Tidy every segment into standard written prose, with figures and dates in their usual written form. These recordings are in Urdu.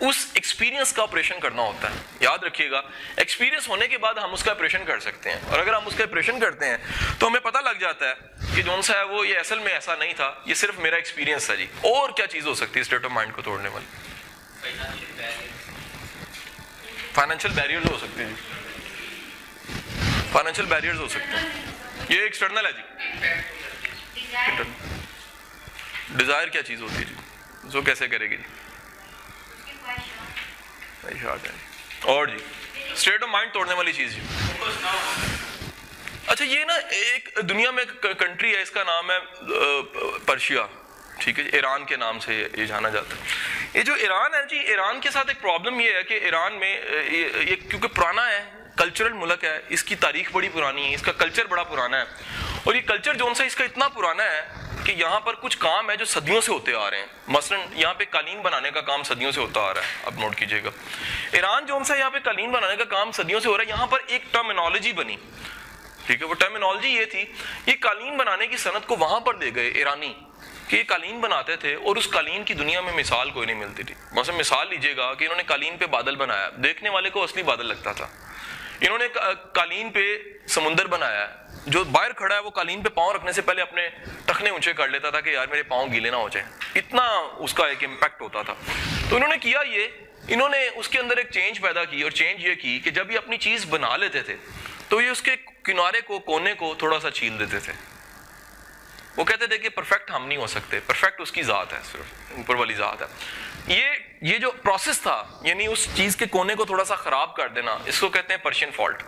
اس ایکسپیرینس کا آپریشن کرنا ہوتا ہے. یاد رکھیے گا, ایکسپیرینس ہونے کے بعد ہم اس کا آپریشن کر سکتے ہیں, اور اگر ہم اس کا آپریشن کرتے ہیں تو ہمیں پتہ لگ جاتا ہے کہ جون سا ہے وہ یہ اصل میں ایسا نہیں تھا, یہ صرف میرا ایکسپیرینس تھا جی. اور کیا چیز ہو سکتی ہے اسٹیٹ آف مائنڈ کو توڑنے والی؟ فائنینشیل بیریئرز ہو سکتے ہیں جی, فائنینشیل بیریئرز ہو سکتے ہیں, یہ ایکسٹرنل ہے جی. ڈیزائر کیا چیز ہوتی ہے جی, جو کیسے کرے گی جی؟ اور جی اسٹیٹ آف مائنڈ توڑنے والی چیز جی. اچھا یہ نا ایک دنیا میں کنٹری ہے, اس کا نام ہے پرشیا, ٹھیک ہے, ایران کے نام سے یہ جانا جاتا ہے. یہ جو ایران ہے جی, ایران کے ساتھ ایک پرابلم یہ ہے کہ ایران میں یہ کیونکہ پرانا ہے, کلچرل ملک ہے, اس کی تاریخ بڑی پرانی ہے, اس کا کلچر بڑا پرانا ہے, اور یہ کلچر جو سا اس کا اتنا پرانا ہے کہ یہاں پر کچھ کام ہے جو صدیوں سے ہوتے آ رہے ہیں. مثلا یہاں پہ قالین بنانے کا کام صدیوں سے ہوتا آ رہا ہے, اب نوٹ کیجئے گا. ایران جو سا یہاں پہ قالین بنانے کا کام صدیوں سے ہو رہا ہے. یہاں پر ایک ٹرمینالوجی بنی, ٹھیک ہے, وہ ٹرمینالوجی یہ تھی, یہ قالین بنانے کی صنعت کو وہاں پر لے گئے ایرانی کہ یہ قالین بناتے تھے, اور اس قالین کی دنیا میں مثال کوئی نہیں ملتی تھی. مثلا مثال لیجئے گا کہ انہوں نے قالین پہ بادل بنایا, دیکھنے والے کو اصلی بادل لگتا تھا. انہوں نے قالین پہ سمندر بنایا, جو باہر کھڑا ہے وہ قالین پہ پاؤں رکھنے سے پہلے اپنے ٹخنے اونچے کر لیتا تھا کہ یار میرے پاؤں گیلے نہ ہو جائیں, اتنا اس کا ایک امپیکٹ ہوتا تھا. تو انہوں نے کیا یہ, انہوں نے اس کے اندر ایک چینج پیدا کی, اور چینج یہ کی کہ جب یہ اپنی چیز بنا لیتے تھے تو یہ اس کے کنارے کو, کونے کو تھوڑا سا چھیل دیتے تھے. وہ کہتے تھے کہ پرفیکٹ ہم نہیں ہو سکتے, پرفیکٹ اس کی ذات ہے, صرف اوپر والی ذات ہے. یہ جو پروسیس تھا, یعنی اس چیز کے کونے کو تھوڑا سا خراب کر دینا, اس کو کہتے ہیں پرشین فالٹ.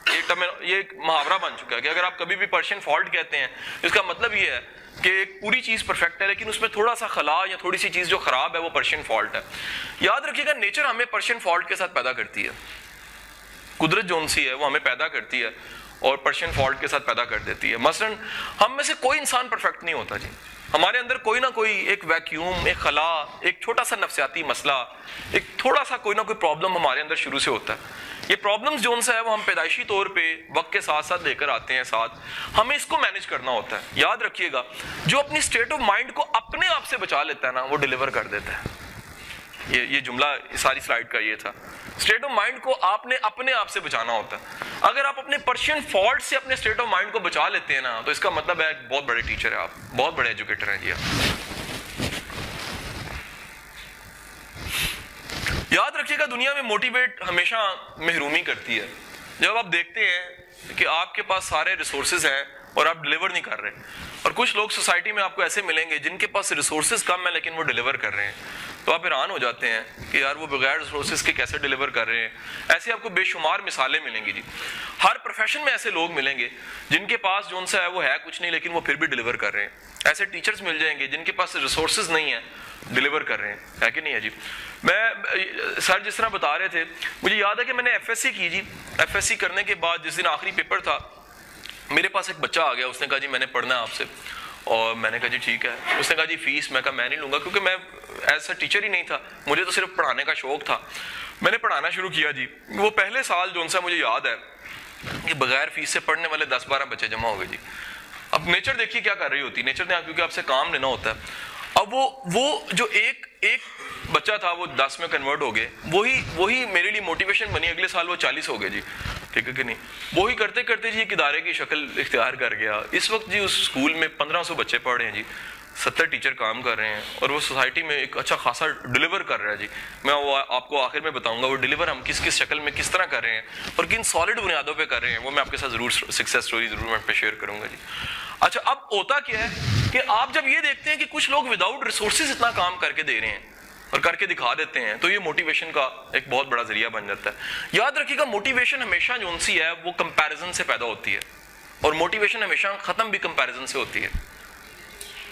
یہ ایک محاورہ بن چکا ہے کہ اگر آپ کبھی بھی پرشین فالٹ کہتے ہیں, اس کا مطلب یہ ہے کہ ایک پوری چیز پرفیکٹ ہے لیکن اس میں تھوڑا سا خلا یا تھوڑی سی چیز جو خراب ہے وہ پرشین فالٹ ہے. یاد رکھیے گا, نیچر ہمیں پرشین فالٹ کے ساتھ پیدا کرتی ہے. قدرت جون سی ہے وہ ہمیں پیدا کرتی ہے اور پرشین فالٹ کے ساتھ پیدا کر دیتی ہے. مثلا ہم میں سے کوئی انسان پرفیکٹ نہیں ہوتا جی, ہمارے اندر کوئی نہ کوئی ایک ویکیوم, ایک خلا, ایک چھوٹا سا نفسیاتی مسئلہ, ایک تھوڑا سا کوئی نہ کوئی پرابلم ہمارے اندر شروع سے ہوتا ہے. یہ پرابلمز جو ہے وہ ہم پیدائشی طور پہ وقت کے ساتھ ساتھ لے کر آتے ہیں ساتھ, ہمیں اس کو مینیج کرنا ہوتا ہے. یاد رکھیے گا, جو اپنی اسٹیٹ آف مائنڈ کو اپنے آپ سے بچا لیتا ہے نا, وہ ڈیلیور کر دیتا ہے. یہ جملہ ساری سلائیڈ کا یہ تھا, اسٹیٹ آف مائنڈ کو آپ نے اپنے آپ سے بچانا ہوتا ہے. اگر آپ اپنے پرشین فالٹ سے اپنے اسٹیٹ آف مائنڈ کو بچا لیتے ہیں نا, تو اس کا مطلب ہے بہت بڑے ٹیچر ہیں آپ, بہت بڑے ایجوکیٹر ہیں جی آپ. یاد رکھیے گا, دنیا میں موٹیویٹ ہمیشہ محرومی کرتی ہے. جب آپ دیکھتے ہیں کہ آپ کے پاس سارے ریسورسز ہیں اور آپ ڈیلیور نہیں کر رہے, اور کچھ لوگ سوسائٹی میں آپ کو ایسے ملیں گے جن کے پاس ریسورسز کم ہیں لیکن وہ ڈیلیور کر رہے ہیں, تو آپ حیران ہو جاتے ہیں کہ یار وہ بغیر ریسورسز کے کیسے ڈیلیور کر رہے ہیں. ایسے آپ کو بے شمار مثالیں ملیں گی جی. ہر پروفیشن میں ایسے لوگ ملیں گے جن کے پاس جو سا ہے وہ ہے کچھ نہیں لیکن وہ پھر بھی ڈیلیور کر رہے ہیں. ایسے ٹیچرز مل جائیں گے جن کے پاس ریسورسز نہیں ہیں, ڈیلیور کر رہے ہیں, ہے کہ نہیں ہے جی. میں سر جس طرح بتا رہے تھے, مجھے یاد ہے کہ میں نے ایف ایس سی کی جی. ایف ایس سی کرنے کے بعد جس دن آخری پیپر تھا, میرے پاس ایک بچہ آ گیا, اس نے کہا جی میں نے پڑھنا ہے آپ سے. اور میں نے کہا جی ٹھیک ہے. اس نے کہا جی فیس, میں کہا میں نہیں لوں گا کیونکہ میں ایسا ٹیچر ہی نہیں تھا, مجھے تو صرف پڑھانے کا شوق تھا. میں نے پڑھانا شروع کیا جی. وہ پہلے سال جو سا مجھے یاد ہے کہ بغیر فیس سے پڑھنے والے 10-12 بچے جمع ہو گئے جی. اب نیچر دیکھیے کیا کر رہی ہوتی, نیچر نے کیونکہ آپ سے کام لینا ہوتا ہے. اب وہ جو ایک بچہ تھا وہ 10 میں کنورٹ ہو گئے, وہی میرے لیے موٹیویشن بنی. اگلے سال وہ 40 ہو گئے جی, ٹھیک ہے کہ نہیں. وہی کرتے کرتے جی ایک ادارے کی شکل اختیار کر گیا. اس وقت جی اس اسکول میں 1500 بچے پڑھ رہے ہیں جی, 70 ٹیچر کام کر رہے ہیں, اور وہ سوسائٹی میں ایک اچھا خاصا ڈیلیور کر رہا ہے جی. میں وہ آپ کو آخر میں بتاؤں گا وہ ڈیلیور ہم کس شکل میں کس طرح کر رہے ہیں اور کن سالڈ بنیادوں پہ کر رہے ہیں. وہ میں آپ کے ساتھ ضرور سکسیس سٹوری ضرور میں پہ شیئر کروں گا جی. اچھا اب ہوتا کیا ہے کہ آپ جب یہ دیکھتے ہیں کہ کچھ لوگ وداؤٹ ریسورسز اتنا کام کر کے دے رہے ہیں اور کر کے دکھا دیتے ہیں, تو یہ موٹیویشن کا ایک بہت بڑا ذریعہ بن جاتا ہے. یاد رکھیے گا, موٹیویشن ہمیشہ جو سی ہے وہ کمپیریزن سے پیدا ہوتی ہے, اور موٹیویشن ہمیشہ ختم بھی کمپیریزن سے ہوتی ہے.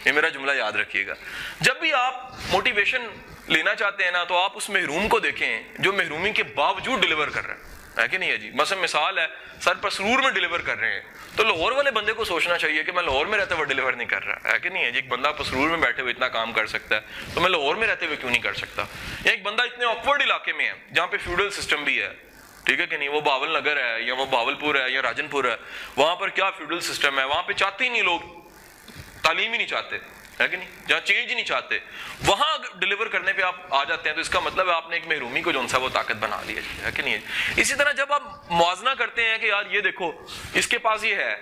یہ میرا جملہ یاد رکھیے گا. جب بھی آپ موٹیویشن لینا چاہتے ہیں نا, تو آپ اس محروم کو دیکھیں جو محرومی کے باوجود ڈیلیور کر رہا ہے کہ نہیں ہے جی. مثلا مثال ہے, سر پر سرور میں ڈیلیور کر رہے ہیں, تو لاہور والے بندے کو سوچنا چاہیے کہ میں لاہور میں رہتے ہوئے ڈیلیور نہیں کر رہا, ہے کہ نہیں ہے جی. ایک بندہ پسرور میں بیٹھے ہوئے اتنا کام کر سکتا ہے, تو میں لاہور میں رہتے ہوئے کیوں نہیں کر سکتا. یا ایک بندہ اتنے آکورڈ علاقے میں ہے جہاں پہ فیوڈل سسٹم بھی ہے, ٹھیک ہے کہ نہیں, وہ باول نگر ہے یا وہ باول پور ہے یا راجن پور ہے, وہاں پر کیا فیوڈل سسٹم ہے, وہاں پہ چاہتے ہی نہیں لوگ, تعلیم ہی نہیں چاہتے, ہے کہ نہیں, جہاں چینج ہی نہیں چاہتے وہاں ڈیلیور کرنے پہ آپ آ جاتے ہیں, تو اس کا مطلب ہے آپ نے ایک محرومی کو جو سا وہ طاقت بنا لی ہے کہ نہیں ہے. اسی طرح جب آپ موازنہ کرتے ہیں کہ یار یہ دیکھو اس کے پاس یہ ہے,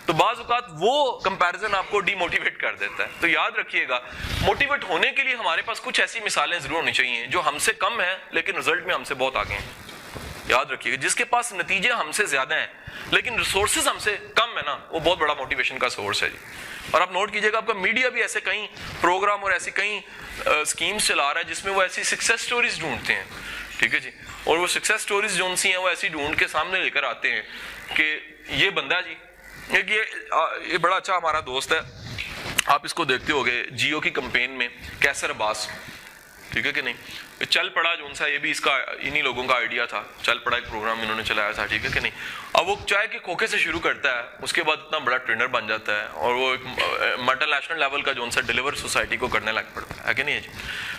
تو بعض اوقات وہ کمپیریزن آپ کو ڈی موٹیویٹ کر دیتا ہے. تو یاد رکھیے گا موٹیویٹ ہونے کے لیے ہمارے پاس کچھ ایسی مثالیں ضرور ہونی چاہیے جو ہم سے کم ہیں لیکن رزلٹ میں ہم سے بہت آگے ہیں. یاد رکھیے گا جس کے پاس نتیجے ہم سے زیادہ ہیں لیکن ریسورسز ہم سے کم ہے نا, وہ بہت بڑا موٹیویشن کا سورس ہے جی. اور آپ نوٹ کیجئے گا آپ کا میڈیا بھی ایسے کئی پروگرام اور ایسی کئی اسکیمز چلا رہا ہے جس میں وہ ایسی سکسیس سٹوریز ڈھونڈتے ہیں, ٹھیک ہے جی, اور وہ سکسیس سٹوریز جو سی ہیں وہ ایسی ڈھونڈ کے سامنے لے کر آتے ہیں کہ یہ بندہ جی, یہ بڑا اچھا ہمارا دوست ہے, آپ اس کو دیکھتے ہوگے جیو کی کمپین میں کیسر عباس, ٹھیک ہے کہ نہیں, چل پڑا جو سا, یہ بھی اس کا انہی لوگوں کا آئیڈیا تھا, چل پڑا ایک پروگرام انہوں نے چلایا تھا, ٹھیک ہے کہ نہیں. اب وہ چائے کے کھوکھے سے شروع کرتا ہے, اس کے بعد اتنا بڑا ٹرینر بن جاتا ہے اور وہ ایک ملٹی نیشنل لیول کا جو سا ڈیلیور سوسائٹی کو کرنے لگ پڑتا ہے کہ نہیں جی.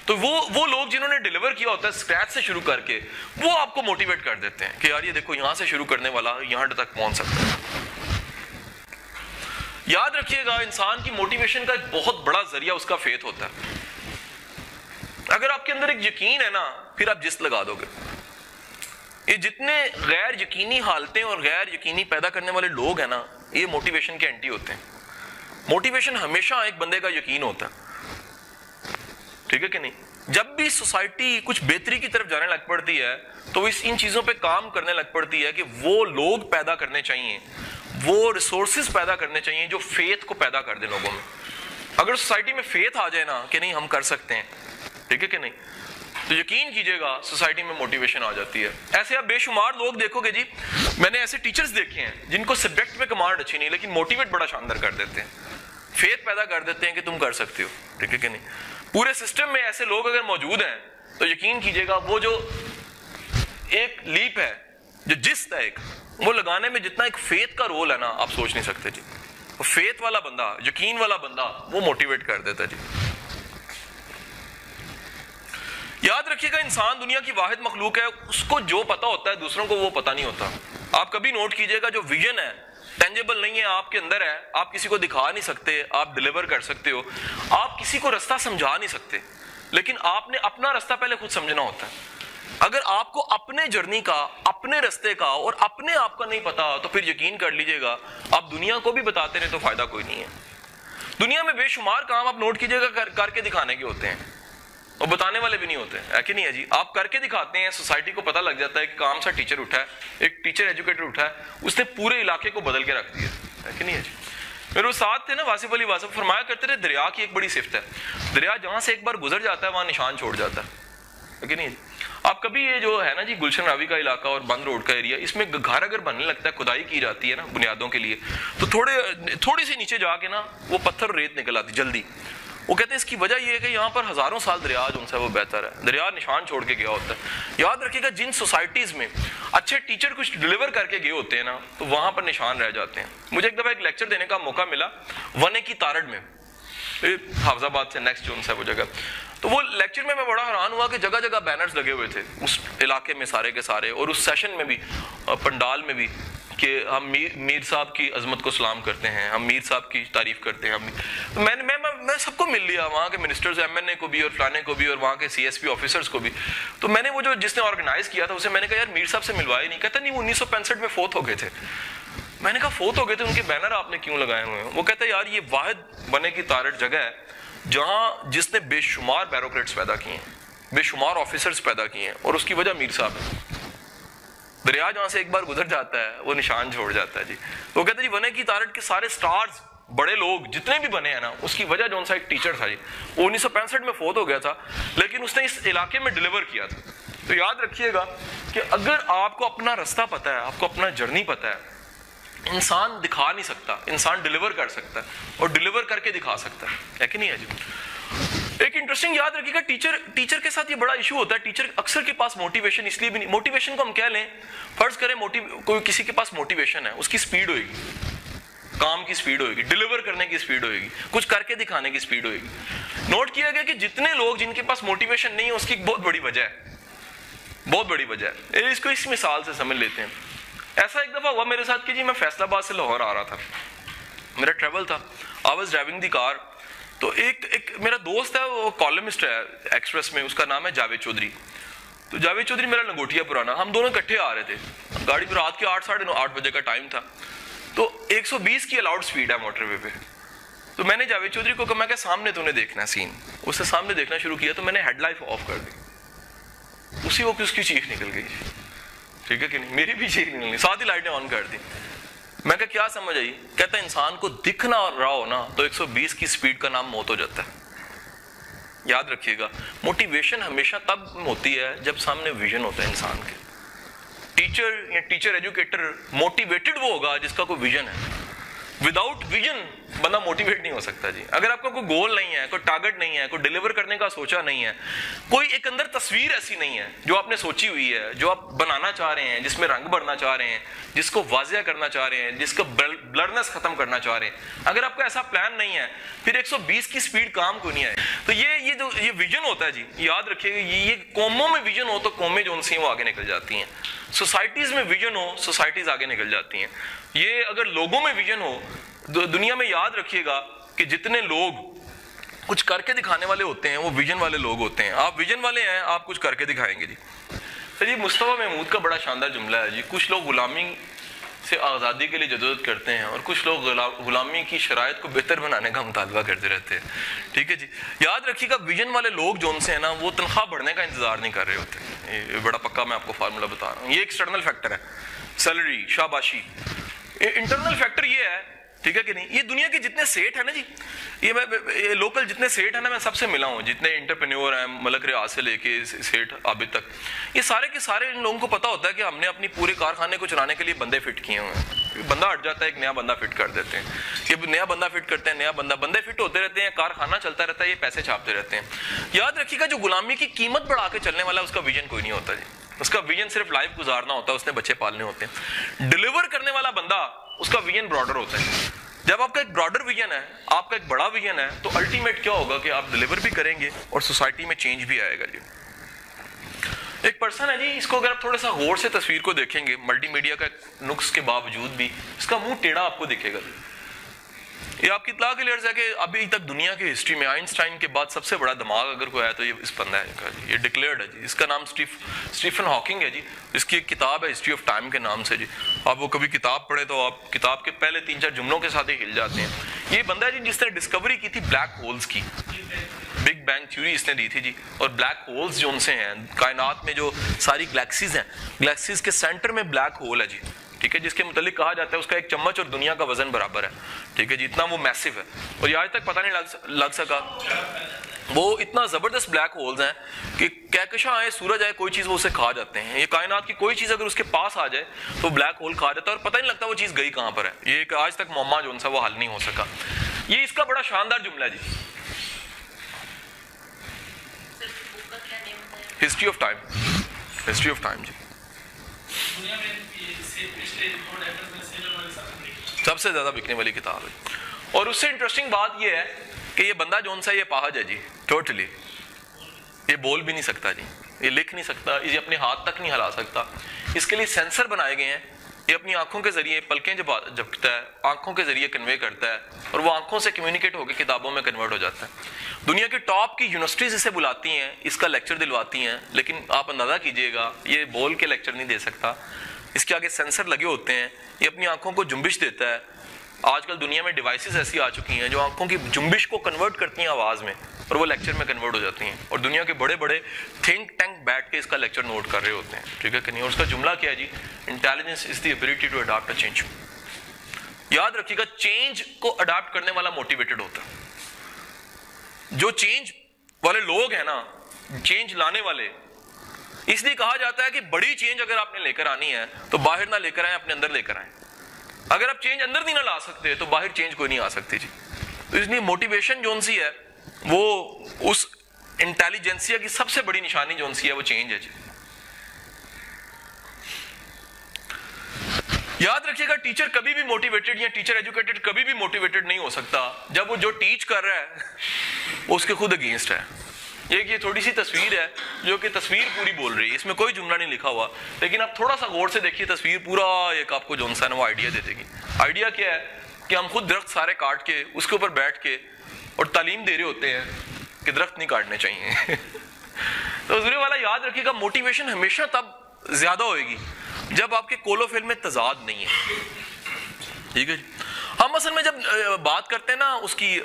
تو وہ لوگ جنہوں نے ڈیلیور کیا ہوتا ہے اسکریچ سے شروع کر کے, وہ آپ کو موٹیویٹ کر دیتے ہیں کہ یار یہ دیکھو یہاں سے شروع کرنے والا یہاں تک پہنچ سکتا ہے. یاد رکھیے گا انسان کی موٹیویشن کا ایک بہت بڑا ذریعہ اس کا فیتھ ہوتا ہے. اگر آپ کے اندر ایک یقین ہے نا, پھر آپ جس لگا دو گے. یہ جتنے غیر یقینی حالتیں اور غیر یقینی پیدا کرنے والے لوگ ہیں نا, یہ موٹیویشن کے اینٹی ہوتے ہیں. موٹیویشن ہمیشہ ایک بندے کا یقین ہوتا ہے, ٹھیک ہے کہ نہیں. جب بھی سوسائٹی کچھ بہتری کی طرف جانے لگ پڑتی ہے تو ان چیزوں پہ کام کرنے لگ پڑتی ہے کہ وہ لوگ پیدا کرنے چاہیے, وہ ریسورسز پیدا کرنے چاہیے جو فیتھ کو پیدا کر دیں لوگوں میں. اگر سوسائٹی میں فیتھ آ جائے نا کہ نہیں ہم کر سکتے ہیں, ٹھیک ہے کہ نہیں, تو یقین کیجئے گا سوسائٹی میں موٹیویشن آ جاتی ہے. ایسے آپ بے شمار لوگ دیکھو گے جی, میں نے ایسے ٹیچرز دیکھے ہیں جن کو سبجیکٹ میں کمانڈ اچھی نہیں لیکن موٹیویٹ بڑا شاندار کر دیتے ہیں, فیتھ پیدا کر دیتے ہیں کہ تم کر سکتے ہو, ٹھیک ہے کہ نہیں. پورے سسٹم میں ایسے لوگ اگر موجود ہیں تو یقین کیجئے گا وہ جو ایک لیپ ہے جو جس ہے ایک وہ لگانے میں جتنا ایک فیتھ کا رول ہے نا, آپ سوچ نہیں سکتے جی. فیتھ والا بندہ, یقین والا بندہ وہ موٹیویٹ کر دیتا ہے جی. یاد رکھیے گا انسان دنیا کی واحد مخلوق ہے, اس کو جو پتا ہوتا ہے دوسروں کو وہ پتا نہیں ہوتا. آپ کبھی نوٹ کیجئے گا جو ویژن ہے ٹینجیبل نہیں ہے, آپ کے اندر ہے, آپ کسی کو دکھا نہیں سکتے, آپ ڈیلیور کر سکتے ہو, آپ کسی کو رستہ سمجھا نہیں سکتے, لیکن آپ نے اپنا رستہ پہلے خود سمجھنا ہوتا ہے. اگر آپ کو اپنے جرنی کا, اپنے رستے کا اور اپنے آپ کا نہیں پتا تو پھر یقین کر لیجئے گا آپ دنیا کو بھی بتاتے رہے تو فائدہ کوئی نہیں ہے. دنیا میں بے شمار کام آپ نوٹ کیجئے گا کر کے دکھانے کے ہوتے ہیں اور بتانے والے بھی نہیں ہوتے, ہے کہ نہیں ہے جی. آپ کر کے دکھاتے ہیں, سوسائٹی کو پتہ لگ جاتا ہے کہ کام سا ٹیچر اٹھا ہے, ایک ٹیچر ایجوکیٹر اٹھا ہے, اس نے پورے علاقے کو بدل کے رکھ دیا, ہے کہ نہیں ہے جی. میرے وہ ساتھ تھے نا واصف علی واصف, فرمایا کرتے رہے دریا کی ایک بڑی صفت ہے, دریا جہاں سے ایک بار گزر جاتا ہے وہاں نشان چھوڑ جاتا ہے کہ نہیں جی. آپ کبھی یہ جو ہے نا جی گلشن راوی کا علاقہ اور بند روڈ کا ایریا, اس میں گھر اگر بننے لگتا ہے, کھدائی کی جاتی ہے نا بنیادوں کے لیے, تو تھوڑی سی نیچے جا کے نا وہ پتھر ریت نکل آتی جلدی. وہ کہتے ہیں اس کی وجہ یہ ہے کہ یہاں پر ہزاروں سال دریا جو ہے وہ بہتر ہے, دریا نشان چھوڑ کے گیا ہوتا ہے. یاد رکھیے گا جن سوسائٹیز میں اچھے ٹیچر کچھ ڈیلیور کر کے گئے ہوتے ہیں نا تو وہاں پر نشان رہ جاتے ہیں. مجھے ایک دفعہ ایک لیکچر دینے کا موقع ملا ونے کی تارڑ میں, حافظ آباد سے نیکسٹ جو ہے وہ جگہ, تو وہ لیکچر میں بڑا حیران ہوا کہ جگہ جگہ بینرز لگے ہوئے تھے اس علاقے میں سارے کے سارے, اور اس سیشن میں بھی پنڈال میں بھی کہ ہم میر صاحب کی عظمت کو سلام کرتے ہیں, ہم میر صاحب کی تعریف کرتے ہیں. میں سب کو مل لیا, وہاں کے منسٹرز ایم این اے کو بھی اور فلانے کو بھی اور وہاں کے سی ایس پی آفیسرز کو بھی. تو میں نے وہ جو جس نے آرگنائز کیا تھا اسے میں نے کہا یار میر صاحب سے ملوایا نہیں. کہتا نہیں وہ 1965 میں فوت ہو گئے تھے. میں نے کہا فوت ہو گئے تھے, ان کے بینر آپ نے کیوں لگائے ہوئے ہیں؟ وہ کہتا ہے یار یہ واحد بنے کی تارڑ جگہ ہے جہاں جس نے بے شمار بیوروکریٹس پیدا کیے ہیں, بے شمار آفیسرز پیدا کیے ہیں, اور اس کی وجہ میر صاحب ہے. دریا جہاں سے ایک بار گزر جاتا ہے وہ نشان چھوڑ جاتا ہے جی. وہ کہتے ہیں جی ونے کی تارڑ کے سارے سٹارز بڑے لوگ جتنے بھی بنے ہیں نا, اس کی وجہ جون سا ایک ٹیچر تھا جی, وہ 1965 میں فوت ہو گیا تھا لیکن اس نے اس علاقے میں ڈیلیور کیا تھا. تو یاد رکھیے گا کہ اگر آپ کو اپنا رستہ پتہ ہے, آپ کو اپنا جرنی پتہ ہے, انسان دکھا نہیں سکتا, انسان ڈیلیور کر سکتا ہے اور ڈیلیور کر کے دکھا سکتا ہے کہ نہیں ہے جی. ایک انٹرسٹنگ یاد رکھیے گا ٹیچر کے ساتھ یہ بڑا ایشو ہوتا ہے. ٹیچر اکثر کے پاس موٹیویشن اس لیے بھی نہیں, موٹیویشن کو ہم کہہ لیں, فرض کریں کوئی کسی کے پاس موٹیویشن ہے, اس کی سپیڈ ہوئے گی, کام کی سپیڈ ہوئے گی, ڈیلیور کرنے کی سپیڈ ہوئے گی, کچھ کر کے دکھانے کی سپیڈ ہوئے گی. نوٹ کیا گیا کہ جتنے لوگ جن کے پاس موٹیویشن نہیں ہے اس کی ایک بہت بڑی وجہ ہے, بہت بڑی وجہ ہے. اس کو اس مثال سے سمجھ لیتے ہیں. ایسا ایک دفعہ ہوا میرے ساتھ کہ جی میں فیصل آباد سے لاہور آ رہا تھا, میرا ٹریول تھا, آئی واز ڈرائیونگ دی کار, تو ایک میرا دوست ہے, وہ کالمسٹ ہے ایکسپریس میں, اس کا نام ہے جاوید چودھری. تو جاوید چودھری میرا لنگوٹیا پرانا, ہم دونوں اکٹھے آ رہے تھے, گاڑی پہ رات کے 8 ساڑھے 9 8 بجے کا ٹائم تھا. تو 120 کی الاؤڈ سپیڈ ہے موٹر وے پہ. تو میں نے جاوید چودھری کو کہا, میں کہ سامنے تو نے دیکھنا ہے سین. اس نے سامنے دیکھنا شروع کیا تو میں نے ہیڈ لائٹ آف کر دی. اسی وقت اس کی چیخ نکل گئی, ٹھیک ہے کہ نہیں, میری بھی چیخ نکل گئی, ساتھ ہی لائٹیں آن کر دی. میں کہ کیا سمجھ آئی؟ کہتا ہے انسان کو دکھ نہ رہا ہو نا تو 120 کی سپیڈ کا نام موت ہو جاتا ہے. یاد رکھیے گا, موٹیویشن ہمیشہ تب ہوتی ہے جب سامنے ویژن ہوتا ہے انسان کے. ٹیچر یا ٹیچر ایجوکیٹر موٹیویٹڈ وہ ہوگا جس کا کوئی ویژن ہے. وداؤٹ ویژن بندہ موٹیویٹ نہیں ہو سکتا جی. اگر آپ کا کوئی گول نہیں ہے, کوئی ٹارگٹ نہیں ہے, کوئی ڈیلیور کرنے کا سوچا نہیں ہے, کوئی ایک اندر تصویر ایسی نہیں ہے جو آپ نے سوچی ہوئی ہے, جو آپ بنانا چاہ رہے ہیں, جس میں رنگ بھرنا چاہ رہے ہیں, جس کو واضح کرنا چاہ رہے ہیں, جس کا بلرنس ختم کرنا چاہ رہے ہیں, اگر آپ کا ایسا پلان نہیں ہے پھر 120 کی سپیڈ کام کو نہیں آئے. تو یہ ویژن ہوتا ہے جی, یاد رکھیے گا, یہ قوموں میں ویژن ہو تو قومیں جو ان سے وہ آگے نکل جاتی ہیں. سوسائٹیز میں ویژن ہو, سوسائٹیز آگے نکل جاتی ہیں. یہ اگر لوگوں میں ویژن ہو دنیا میں, یاد رکھیے گا کہ جتنے لوگ کچھ کر کے دکھانے والے ہوتے ہیں وہ ویژن والے لوگ ہوتے ہیں. آپ ویژن والے ہیں, آپ کچھ کر کے دکھائیں گے جی. سر یہ مصطفیٰ محمود کا بڑا شاندار جملہ ہے جی. کچھ لوگ غلامی سے آزادی کے لیے جدوجہد کرتے ہیں اور کچھ لوگ غلامی کی شرائط کو بہتر بنانے کا مطالبہ کرتے رہتے ہیں, ٹھیک ہے جی. یاد رکھیے گا ویژن والے لوگ جو ان سے ہیں نا, وہ تنخواہ بڑھنے کا انتظار نہیں کر رہے ہوتے. یہ بڑا پکا میں آپ کو فارمولا بتا رہا ہوں. یہ ایکسٹرنل فیکٹر ہے, سیلری, شاباشی. انٹرنل فیکٹر یہ ہے, ٹھیک ہے کہ نہیں. یہ دنیا کے جتنے سیٹ ہیں نا جی, یہ لوکل جتنے سیٹ ہیں نا, میں سب سے ملا ہوں, جتنے انٹرپرینیور ہیں ملک ریاض سے لے کے سیٹ عابد تک, یہ سارے کے سارے ان لوگوں کو پتا ہوتا ہے کہ ہم نے اپنی پورے کارخانے کو چلانے کے لیے بندے فٹ کیے ہوئے ہیں. بندہ ہٹ جاتا ہے, ایک نیا بندہ فٹ کر دیتے ہیں, یہ نیا بندہ فٹ کرتے ہیں, نیا بندے فٹ ہوتے رہتے ہیں, کارخانہ چلتا رہتا ہے, یہ پیسے چھاپتے رہتے ہیں. یاد رکھیے گا جو غلامی کی قیمت بڑھا کے چلنے والا ہے اس کا ویژن کوئی نہیں ہوتا جی. اس کا ویژن صرف لائف گزارنا ہوتا ہے, اس نے بچے پالنے ہوتے ہیں. ڈیلیور کرنے والا بندہ, اس کا ویژن براڈر ہوتا ہے. جب آپ کا ایک براڈر ویژن ہے, آپ کا ایک بڑا ویژن ہے, تو الٹیمیٹ کیا ہوگا کہ آپ ڈیلیور بھی کریں گے اور سوسائٹی میں چینج بھی آئے گا جی. ایک پرسن ہے جی, اس کو اگر آپ تھوڑا سا غور سے تصویر کو دیکھیں گے, ملٹی میڈیا کا نقص کے باوجود بھی اس کا منہ ٹیڑھا آپ کو دکھے گا. یہ آپ کی اطلاع کے لیے عرض ہے کہ ابھی تک دنیا کی ہسٹری میں آئنسٹائن کے بعد سب سے بڑا دماغ اگر کوئی ہے تو یہ اس بندہ ہے, یہ ڈکلیئرڈ ہے جی. اس کا نام اسٹیفن ہاکنگ ہے جی. اس کی ایک کتاب ہے ہسٹری آف ٹائم کے نام سے جی. آپ وہ کبھی کتاب پڑھیں تو آپ کتاب کے پہلے 3-4 جملوں کے ساتھ ہی ہل جاتے ہیں. یہ بندہ ہے جی جس نے ڈسکوری کی تھی بلیک ہولز کی, بگ بینگ تھیوری اس نے دی تھی جی. اور بلیک ہولز جو ان سے ہیں کائنات میں, جو ساری گلیکسیز ہیں, گلیکسیز کے سینٹر میں بلیک ہول ہے جی, ٹھیک ہے, جس کے متعلق کہا جاتا ہے اس کا ایک چمچ اور دنیا کا وزن برابر ہے, ٹھیک ہے جی. اتنا وہ میسو ہے اور یہ آج تک پتہ نہیں لگ سکا. وہ اتنا زبردست بلیک ہولز ہیں کہ کہکشاں آئے, سورج آئے, کوئی چیز وہ اسے کھا جاتے ہیں. یہ کائنات کی کوئی چیز اگر اس کے پاس آ جائے تو بلیک ہول کھا جاتا ہے اور پتہ نہیں لگتا وہ چیز گئی کہاں پر ہے. یہ ایک آج تک معمہ جو ان سے وہ حل نہیں ہو سکا. یہ اس کا بڑا شاندار جملہ ہے جی, history of time. History of time جی سب سے زیادہ بکنے والی کتاب ہے. اور اس سے انٹرسٹنگ بات یہ ہے کہ یہ بندہ جو ان سا یہ پاہج ہے جی, ٹوٹلی یہ بول بھی نہیں سکتا جی, یہ لکھ نہیں سکتا, یہ اپنے ہاتھ تک نہیں ہلا سکتا. اس کے لیے سینسر بنائے گئے ہیں. یہ اپنی آنکھوں کے ذریعے پلکیں جھپکتا ہے, آنکھوں کے ذریعے کنوے کرتا ہے اور وہ آنکھوں سے کمیونیکیٹ ہو کے کتابوں میں کنورٹ ہو جاتا ہے. دنیا کی ٹاپ کی یونیورسٹیز اسے بلاتی ہیں, اس کا لیکچر دلواتی ہیں, لیکن آپ اندازہ کیجئے گا یہ بول کے لیکچر نہیں دے سکتا. اس کے آگے سینسر لگے ہوتے ہیں, یہ اپنی آنکھوں کو جنبش دیتا ہے. آج کل دنیا میں ڈیوائسز ایسی آ چکی ہیں جو آنکھوں کی جنبش کو کنورٹ کرتی ہیں آواز میں, اور وہ لیکچر میں کنورٹ ہو جاتی ہیں. اور دنیا کے بڑے بڑے تھنک ٹینک بیٹھ کے اس کا لیکچر نوٹ کر رہے ہوتے ہیں, ٹھیک ہے کہ نہیں. اور اس کا جملہ کیا ہے جی, intelligence is the ability to adapt a change. یاد رکھیے گا چینج کو اڈاپٹ کرنے والا موٹیویٹڈ ہوتا ہے. جو چینج والے لوگ ہیں نا, چینج لانے والے, اس لیے کہا جاتا ہے کہ بڑی چینج اگر آپ نے لے کر آنی ہے تو باہر نہ لے کر آئیں, اپنے اندر لے کر آئیں. اگر آپ چینج اندر نہیں نہ لا سکتے تو باہر چینج کوئی نہیں آ سکتی جی. تو اس لیے موٹیویشن جون سی ہے وہ اس انٹیلیجنسیا کی سب سے بڑی نشانی جون سی ہے وہ چینج ہے جی. یاد رکھیے گا ٹیچر کبھی بھی موٹیویٹڈ یا ٹیچر ایجوکیٹڈ کبھی بھی موٹیویٹڈ نہیں ہو سکتا جب وہ جو ٹیچ کر رہا ہے وہ اس کے خود اگینسٹ ہے. یہ تھوڑی سی تصویر ہے جو کہ تصویر پوری بول رہی ہے, اس میں کوئی جملہ نہیں لکھا ہوا, لیکن آپ تھوڑا سا غور سے دیکھیے تصویر پورا ایک آپ کو جون سا ہے وہ آئیڈیا دے دے گی. آئیڈیا کیا ہے کہ ہم خود درخت سارے کاٹ کے اس کے اوپر بیٹھ کے اور تعلیم دے رہے ہوتے ہیں کہ درخت نہیں کاٹنے چاہیے. تو حضور والا یاد رکھیے گا موٹیویشن ہمیشہ تب زیادہ ہوئے گی جب آپ کے کول و فعل میں تضاد نہیں ہے. ٹھیک ہے جی. ہم اصل میں جب بات کرتے ہیں نا اس کی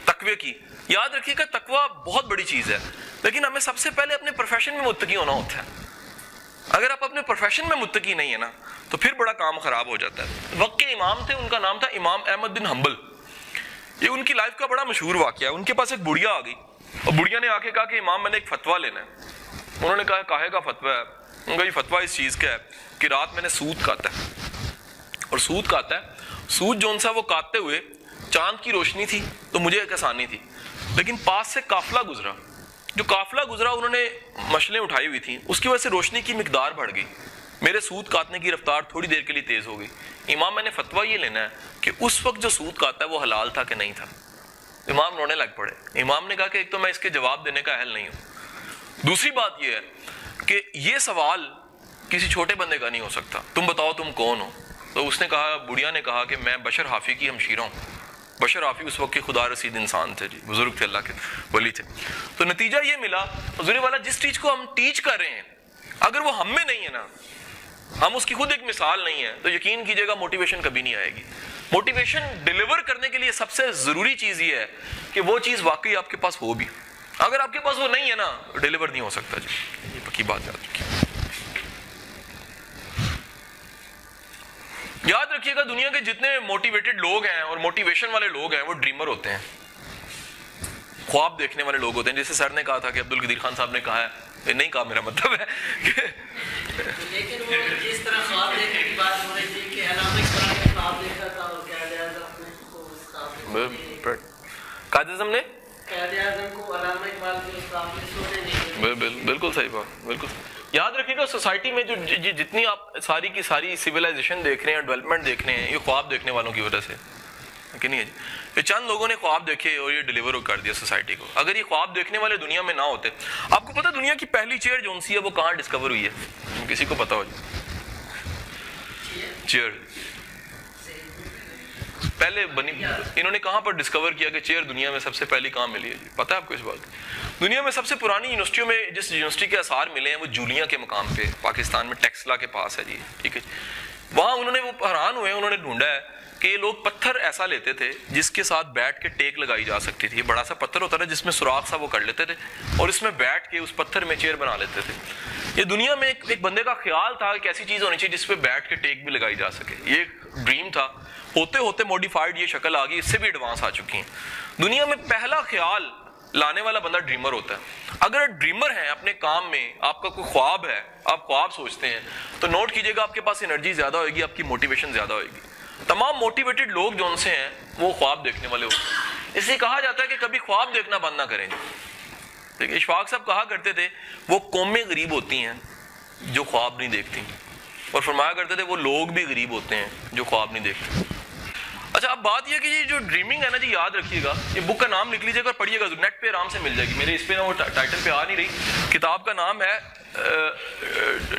تقوی کی, یاد رکھیے گا تقوی بہت بڑی چیز ہے, لیکن ہمیں سب سے پہلے اپنے پروفیشن میں متقی ہونا ہوتا ہے. اگر آپ اپنے پروفیشن میں متقی نہیں ہے نا تو پھر بڑا کام خراب ہو جاتا ہے. وقت کے امام تھے, ان کا نام تھا امام احمد بن حنبل. یہ ان کی لائف کا بڑا مشہور واقعہ ہے. ان کے پاس ایک بڑھیا آ گئی اور بڑھیا نے آ کے کہا کہ امام میں نے ایک فتویٰ لینا ہے. انہوں نے کہا کاہے کا فتویٰ ہے؟ ان کا یہ فتویٰ اس چیز کا ہے کہ رات میں نے سود کاتا ہے. اور سود کاتا ہے, سود جون سا وہ کاٹتے ہوئے چاند کی روشنی تھی تو مجھے ایک آسانی تھی, لیکن پاس سے قافلہ گزرا, جو قافلہ گزرا انہوں نے مشلیں اٹھائی ہوئی تھیں, اس کی وجہ سے روشنی کی مقدار بڑھ گئی, میرے سود کاٹنے کی رفتار تھوڑی دیر کے لیے تیز ہو گئی. امام میں نے فتویٰ یہ لینا ہے کہ اس وقت جو سود کاتا ہے وہ حلال تھا کہ نہیں تھا. امام رونے لگ پڑے. امام نے کہا کہ ایک تو میں اس کے جواب دینے کا اہل نہیں ہوں, دوسری بات یہ ہے کہ یہ سوال کسی چھوٹے بندے کا نہیں ہو سکتا, تم بتاؤ تم کون ہو. تو اس نے کہا, بڑھیا نے کہا کہ میں بشر حافی کی ہمشیرہ ہوں. بشر حافی اس وقت کے خدا رسید انسان تھے جی, بزرگ تھے, اللہ کے ولی تھے. تو نتیجہ یہ ملا حضور والا جس چیز کو ہم ٹیچ کر رہے ہیں اگر وہ ہم میں نہیں ہے نا, ہم اس کی خود ایک مثال نہیں ہے, تو یقین کیجئے گا موٹیویشن کبھی نہیں آئے گی. موٹیویشن ڈیلیور کرنے کے لیے سب سے ضروری چیز یہ ہے کہ وہ چیز واقعی آپ کے پاس ہو بھی. اگر آپ کے پاس وہ نہیں ہے نا ڈیلیور نہیں ہو سکتا جی, یہ پکی بات یاد رکھیے. یاد رکھیے گا دنیا کے جتنے موٹیویٹڈ لوگ ہیں اور موٹیویشن والے لوگ ہیں وہ ڈریمر ہوتے ہیں, خواب دیکھنے والے لوگ ہوتے ہیں. جیسے سر نے کہا تھا کہ عبدالقدیر خان صاحب نے کہا ہے, نہیں کہا, میرا مطلب ہے کہ لیکن وہ جس طرح خواب دیکھنے کی بات ہو رہی تھی کہ علامہ اقبال نے خواب دیکھا تھا اور قائد اعظم نے کو اس خواب قائد اعظم نے قائد اعظم کو علامہ اقبال کے اس خواب میں سونے نہیں دیا. بالکل صحیح بات, بالکل. یاد رکھیے گا سوسائٹی میں جو جتنی آپ ساری کی ساری سویلائزیشن دیکھ رہے ہیں, ڈیولپمنٹ دیکھ رہے ہیں, یہ خواب دیکھنے والوں کی وجہ سے کہ نہیں ہے جی. یہ چند لوگوں نے خواب دیکھے اور یہ ڈیلیور کر دیا سوسائٹی کو. اگر یہ خواب دیکھنے والے دنیا میں نہ ہوتے, آپ کو پتہ دنیا کی پہلی چیئر جون سی ہے وہ کہاں ڈسکور ہوئی ہے؟ کسی کو پتا ہو جی؟ چیئر پہلے بنی, انہوں نے کہاں پر ڈسکور کیا کہ چیئر دنیا میں سب سے پہلی کہاں ملی ہے جی؟ پتہ ہے آپ کو اس بات؟ دنیا میں سب سے پرانی یونیورسٹیوں میں جس یونیورسٹی کے آثار ملے ہیں وہ جولیا کے مقام پہ پاکستان میں ٹیکسلا کے پاس ہے جی. ٹھیک ہے, وہاں انہوں نے وہ حیران ہوئے, انہوں نے ڈھونڈا ہے کہ یہ لوگ پتھر ایسا لیتے تھے جس کے ساتھ بیٹھ کے ٹیک لگائی جا سکتی تھی. یہ بڑا سا پتھر ہوتا تھا جس میں سوراخ سا وہ کر لیتے تھے اور اس میں بیٹھ کے اس پتھر میں چیئر بنا لیتے تھے. یہ دنیا میں ایک بندے کا خیال تھا کہ ایسی چیز ہونی چاہیے جس پہ بیٹھ کے ٹیک بھی لگائی جا سکے. یہ ایک ڈریم تھا, ہوتے ہوتے موڈیفائڈ یہ شکل آ گئی, اس سے بھی ایڈوانس آ چکی ہیں. دنیا میں پہلا خیال لانے والا بندہ ڈریمر ہوتا ہے. اگر ڈریمر ہیں اپنے کام میں, آپ کا کوئی خواب ہے, آپ خواب سوچتے ہیں, تو نوٹ کیجئے گا آپ کے پاس انرجی زیادہ ہوئے گی, آپ کی موٹیویشن زیادہ ہوئے گی. تمام موٹیویٹڈ لوگ جو ان سے ہیں وہ خواب دیکھنے والے ہوتے ہیں. اس لیے کہا جاتا ہے کہ کبھی خواب دیکھنا بند نہ کریں. دیکھیں اشفاق صاحب کہا کرتے تھے وہ قومیں غریب ہوتی ہیں جو خواب نہیں دیکھتی, اور فرمایا کرتے تھے وہ لوگ بھی غریب ہوتے ہیں جو خواب نہیں دیکھتے. اچھا اب بات یہ کہ یہ جو ڈریمنگ ہے نا جی, یاد رکھیے گا, یہ بک کا نام لکھ لیجیے گا اور پڑھیے گا, نیٹ پہ آرام سے مل جائے گی. میرے اس پہ وہ ٹائٹل پہ آ نہیں رہی. کتاب کا نام ہے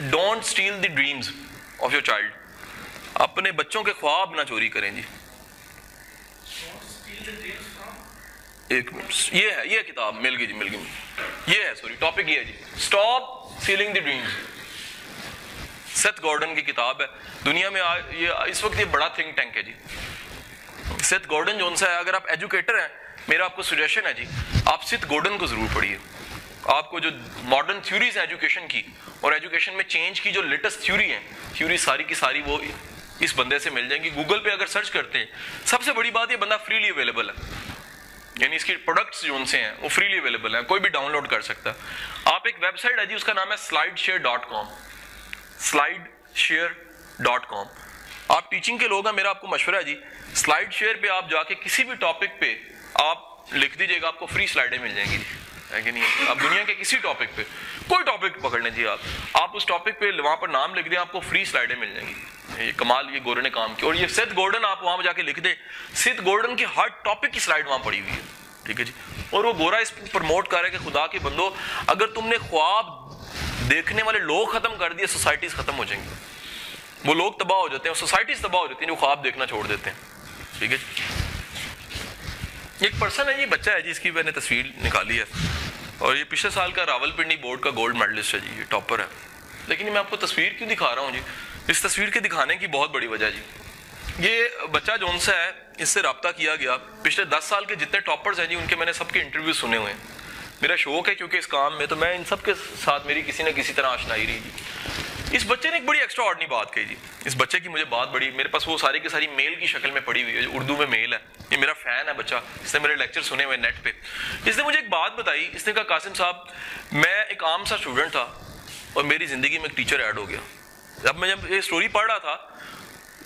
don't steal the dreams of your child. اپنے بچوں کے خواب نہ چوری کریں جی. ایک منٹ, یہ کتاب مل گئی جی, مل گئی. یہ ہے سوری ٹاپک یہ ہے جی, اسٹاپ اسٹیلنگ دی ڈریمز. سیتھ گارڈن کی کتاب ہے. دنیا میں یہ اس وقت یہ بڑا تھنک ٹینک ہے جی. سیتھ گارڈن جو ان سے ہے, اگر آپ ایجوکیٹر ہیں میرا آپ کو سجیشن ہے جی, آپ سیتھ گارڈن کو ضرور پڑھیے. آپ کو جو ماڈرن تھیوریز ہیں ایجوکیشن کی اور ایجوکیشن میں چینج کی جو لیٹسٹ تھیوری ہیں, تھیوری ساری کی ساری وہ اس بندے سے مل جائیں گی. گوگل پہ اگر سرچ کرتے ہیں, سب سے بڑی بات یہ بندہ فریلی اویلیبل ہے, یعنی اس کی پروڈکٹس جو ان سے ہیں وہ فریلی اویلیبل ہیں, کوئی بھی ڈاؤن لوڈ کر سکتا ہے. آپ ایک ویب سائٹ ہے جی, اس کا نام ہے slideshare.com. slideshare.com. آپ ٹیچنگ کے لوگ ہیں, میرا آپ کو مشورہ ہے جی, سلائیڈ شیئر پہ آپ جا کے کسی بھی ٹاپک پہ آپ لکھ دیجیے گا, آپ کو فری سلائیڈیں مل جائیں گی, ہے کہ نہیں؟ آپ دنیا کے کسی ٹاپک پہ کوئی ٹاپک پکڑ لیں جی, آپ اس ٹاپک پہ وہاں پر نام لکھ دیں, آپ کو فری سلائیڈیں مل جائیں گی. یہ کمال یہ گورن نے کام کیا. اور یہ سیتھ گارڈن آپ وہاں جا کے لکھ دیں, سیتھ گارڈن کی ہر ٹاپک کی سلائیڈ وہاں پڑی ہوئی ہے. ٹھیک ہے جی. اور وہ گورا اس پروموٹ کر رہا ہے کہ خدا کے بندو, اگر تم نے خواب دیکھنے والے لوگ ختم کر دیے, سوسائٹیز ختم ہو جائیں گی. وہ لوگ تباہ ہو جاتے ہیں, سوسائٹیز تباہ ہو جاتی ہیں جو خواب دیکھنا چھوڑ دیتے ہیں. ٹھیک ہے جی. ایک پرسن ہے جی, بچہ ہے جی, اس کی میں نے تصویر نکالی ہے, اور یہ پچھلے سال کا راولپنڈی بورڈ کا گولڈ میڈلسٹ ہے جی, یہ ٹاپر ہے. لیکن میں آپ کو تصویر کیوں دکھا رہا ہوں جی, اس تصویر کے دکھانے کی بہت بڑی وجہ جی, یہ بچہ جون سا ہے, اس سے رابطہ کیا گیا. پچھلے 10 سال کے جتنے ٹاپرز ہیں جی, ان کے میں نے سب کے انٹرویو سنے ہوئے ہیں. میرا شوق ہے کیونکہ اس کام میں, تو میں ان سب کے ساتھ میری کسی نہ کسی طرح آشنائی رہی جی. اس بچے نے ایک بڑی ایکسٹرا آرڈنری بات کہی جی. اس بچے کی مجھے بات بڑی, میرے پاس وہ ساری کی ساری میل کی شکل میں پڑی ہوئی ہے, اردو میں میل ہے. یہ میرا فین ہے بچہ, اس نے میرے لیکچر سنے ہوئے نیٹ پہ. اس نے مجھے ایک بات بتائی, اس نے کہا قاسم صاحب میں ایک عام سا اسٹوڈنٹ تھا اور میری زندگی میں ایک ٹیچر ایڈ ہو گیا. اب میں جب یہ اسٹوری پڑھ رہا تھا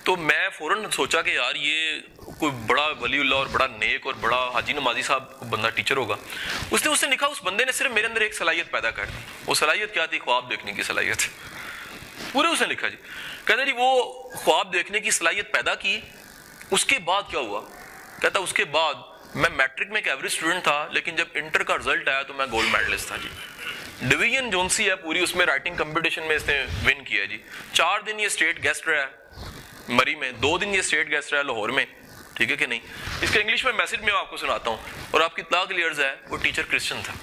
تو میں فوراً سوچا کہ یار یہ کوئی بڑا ولی اللہ اور بڑا نیک اور بڑا حاجی نمازی صاحب بندہ ٹیچر ہوگا. اس نے اس سے لکھا اس بندے نے صرف میرے اندر ایک صلاحیت پیدا کر دی. وہ صلاحیت کیا تھی؟ خواب دیکھنے کی صلاحیت. پورے اس نے لکھا جی, کہتا جی وہ خواب دیکھنے کی صلاحیت پیدا کی. اس کے بعد کیا ہوا؟ کہتا اس کے بعد میں میٹرک میں ایک ایوریج اسٹوڈنٹ تھا, لیکن جب انٹر کا رزلٹ آیا تو میں گولڈ میڈلسٹ تھا جی. ڈویژن جون سی ہے پوری, اس میں رائٹنگ کمپٹیشن میں اس نے ون کیا جی. 4 دن یہ اسٹیٹ گیسٹ رہا مری میں, 2 دن یہ اسٹیٹ گیسٹ رہا لاہور میں, ٹھیک ہے کہ نہیں. اس کا انگلش میں میسج میں آپ کو سناتا ہوں, اور آپ کی اطلاع کے لیے عرض ہے وہ ٹیچر کرسچن تھا.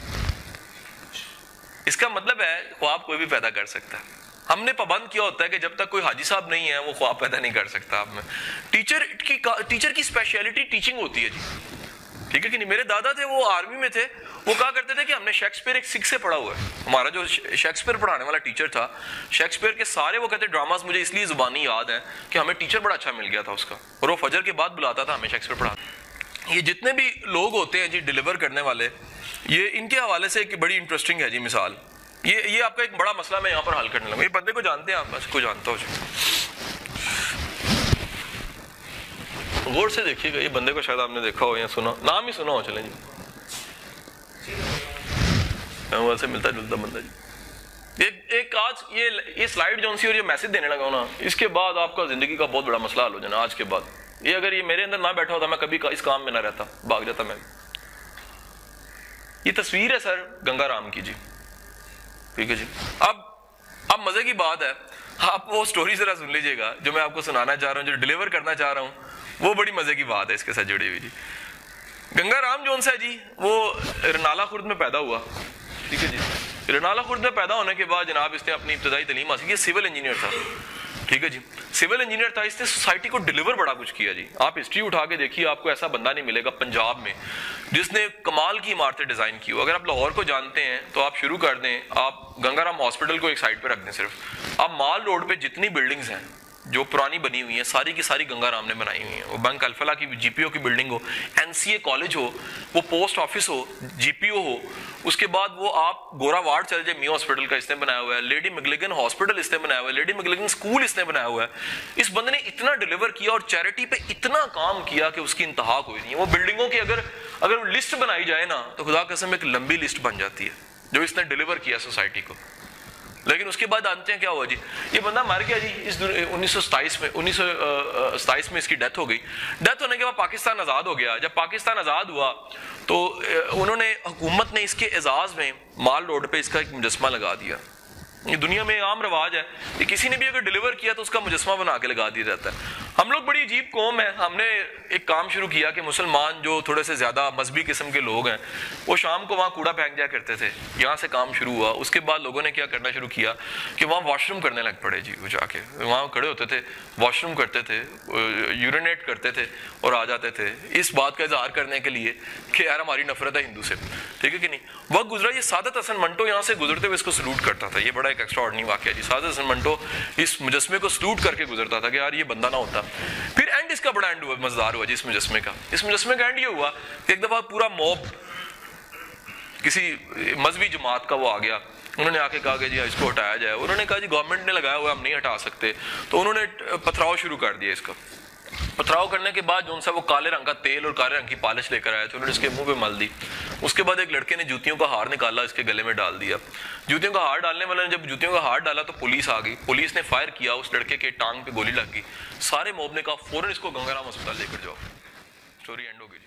اس کا مطلب ہے خواب کوئی بھی پیدا کر سکتا ہے. ہم نے پابند کیا ہوتا ہے کہ جب تک کوئی حاجی صاحب نہیں ہے وہ خواب پیدا نہیں کر سکتا آپ میں. ٹیچر کی اسپیشلٹی ٹیچنگ ہوتی ہے جی, ٹھیک ہے کہ نہیں. میرے دادا تھے وہ آرمی میں تھے, وہ کہا کرتے تھے کہ ہم نے شیکسپیئر ایک سکھ سے پڑھا ہوا ہے. ہمارا جو شیکسپیئر پڑھانے والا ٹیچر تھا, شیکسپیئر کے سارے وہ کہتے ڈراماز مجھے اس لیے زبانی یاد ہے کہ ہمیں ٹیچر بڑا اچھا مل گیا تھا اس کا, اور وہ فجر کے بعد بلاتا تھا ہمیں شیکسپیئر پڑھاتا. یہ جتنے بھی لوگ ہوتے ہیں جی ڈیلیور کرنے والے, یہ ان کے حوالے سے ایک بڑی انٹرسٹنگ ہے جی مثال. یہ آپ کا ایک بڑا مسئلہ میں یہاں پر حل کرنے لگا. یہ بندے کو جانتے ہیں آپ, بس کو جانتا ہو جی, غور سے دیکھیے گا. یہ بندے کو شاید آپ نے دیکھا ہو یا سنا, نام ہی سنا ہو. چلیں جی, سے ملتا جلتا بندہ جی. ایک آج یہ سلائیڈ جون سی اور یہ میسج دینے لگا ہوں نا, اس کے بعد آپ کا زندگی کا بہت بڑا مسئلہ حل ہو جانا. آج کے بعد یہ اگر یہ میرے اندر نہ بیٹھا ہوتا, میں کبھی اس کام میں نہ رہتا, بھاگ جاتا میں. یہ تصویر ہے سر گنگا رام کی جی, ٹھیک ہے جی. اب مزے کی بات ہے, آپ وہ سٹوری ذرا سن لیجئے گا جو میں آپ کو سنانا چاہ رہا ہوں, جو ڈیلیور کرنا چاہ رہا ہوں, وہ بڑی مزے کی بات ہے اس کے ساتھ جڑی ہوئی جی. گنگا رام جون سا جی, وہ رنالا خرد میں پیدا ہوا, ٹھیک ہے جی. رنالا خرد میں پیدا ہونے کے بعد جناب اس نے اپنی ابتدائی تعلیم حاصل کی. سول انجینئر تھا, ٹھیک ہے جی, سول انجینئر تھا. اس نے سوسائٹی کو ڈیلیور بڑا کچھ کیا جی. آپ ہسٹری اٹھا کے دیکھیے, آپ کو ایسا بندہ نہیں ملے گا پنجاب میں جس نے کمال کی عمارتیں ڈیزائن کی ہو. اگر آپ لاہور کو جانتے ہیں تو آپ شروع کر دیں, آپ گنگا رام ہاسپٹل کو ایک سائڈ پہ رکھ دیں. صرف آپ مال روڈ پہ جتنی بلڈنگز ہیں جو پرانی بنی ہوئی ہیں, ساری کی ساری گنگا رام نے بنائی ہوئی ہیں. وہ بینک الفلاح کی جی پی او کی building who, N C a college ہو, وہ پوسٹ آفس ہو, جی پی او ہو. اس کے بعد وہ آپ گورا وارڈ چل جائے, میو ہاسپٹل کا اس نے بنایا ہوا ہے. لیڈی مگلگن ہاسپٹل اس نے بنایا ہوا ہے. لیڈی مگلگن اسکول اس نے بنایا ہوا ہے. اس بندے نے اتنا ڈیلیور کیا اور چیریٹی پہ اتنا کام کیا کہ اس کی انتہا کوئی نہیں ہے. وہ بلڈنگوں کی اگر لسٹ بنائی جائے نا تو خدا قسم ایک لمبی لسٹ بن جاتی ہے جو اس نے ڈیلیور کیا سوسائٹی کو. لیکن اس کے بعد جانتے ہیں کیا ہوا جی, یہ بندہ مر گیا جی. اس 1927 میں اس کی ڈیتھ ہو گئی. ڈیتھ ہونے کے بعد پاکستان آزاد ہو گیا. جب پاکستان آزاد ہوا تو انہوں نے, حکومت نے اس کے اعزاز میں مال روڈ پہ اس کا ایک مجسمہ لگا دیا. یہ دنیا میں عام رواج ہے کہ کسی نے بھی اگر ڈیلیور کیا تو اس کا مجسمہ بنا کے لگا دیا جاتا ہے. ہم لوگ بڑی عجیب قوم ہے. ہم نے ایک کام شروع کیا کہ مسلمان جو تھوڑے سے زیادہ مذہبی قسم کے لوگ ہیں, وہ شام کو وہاں کوڑا پھینک جایا کرتے تھے. یہاں سے کام شروع ہوا. اس کے بعد لوگوں نے کیا کرنا شروع کیا کہ وہاں واش روم کرنے لگ پڑے جی. وہ جا کے وہاں کھڑے ہوتے تھے, واش روم کرتے تھے, یورینیٹ کرتے تھے اور آ جاتے تھے اس بات کا اظہار کرنے کے لیے کہ یار ہماری نفرت ہے ہندو سے, ٹھیک ہے کہ نہیں. وقت گزرا, یہ سعادت حسن منٹو یہاں سے گزرتے ہوئے اس کو سلوٹ کرتا تھا. یہ بڑا ایک ایکسٹرا آرڈنری واقعہ جی. سعادت حسن منٹو اس مجسمے کو سلوٹ کر کے گزرتا تھا کہ یار یہ بندہ نہ ہوتا. پھر اینڈ اس کا بڑا اینڈ ہوا, مزدار ہوا جی اس مجسمے کا. اس مجسمے کا اینڈ یہ ہوا کہ ایک دفعہ پورا موب کسی مذہبی جماعت کا وہ آ گیا. انہوں نے آ کے کہا کہ جی اس کو ہٹایا جائے. انہوں نے کہا جی گورنمنٹ نے لگایا ہوا ہے, ہم نہیں ہٹا سکتے. تو انہوں نے پتھراؤ شروع کر دیا. اس کا پتھراؤ کرنے کے بعد جو ان سے وہ کالے رنگ کا تیل اور کالے رنگ کی پالش لے کر آئے تھے, انہوں نے اس کے منہ پہ مل دی. اس کے بعد ایک لڑکے نے جوتیوں کا ہار نکالا, اس کے گلے میں ڈال دیا. جوتیوں کا ہار ڈالنے والے نے جب جوتیوں کا ہار ڈالا تو پولیس آ گئی. پولیس نے فائر کیا, اس لڑکے کے ٹانگ پہ گولی لگ گئی. سارے موب نے کہا فوراً اس کو گنگا رام ہسپتال لے کر جاؤ. اسٹوری اینڈ ہو گئی.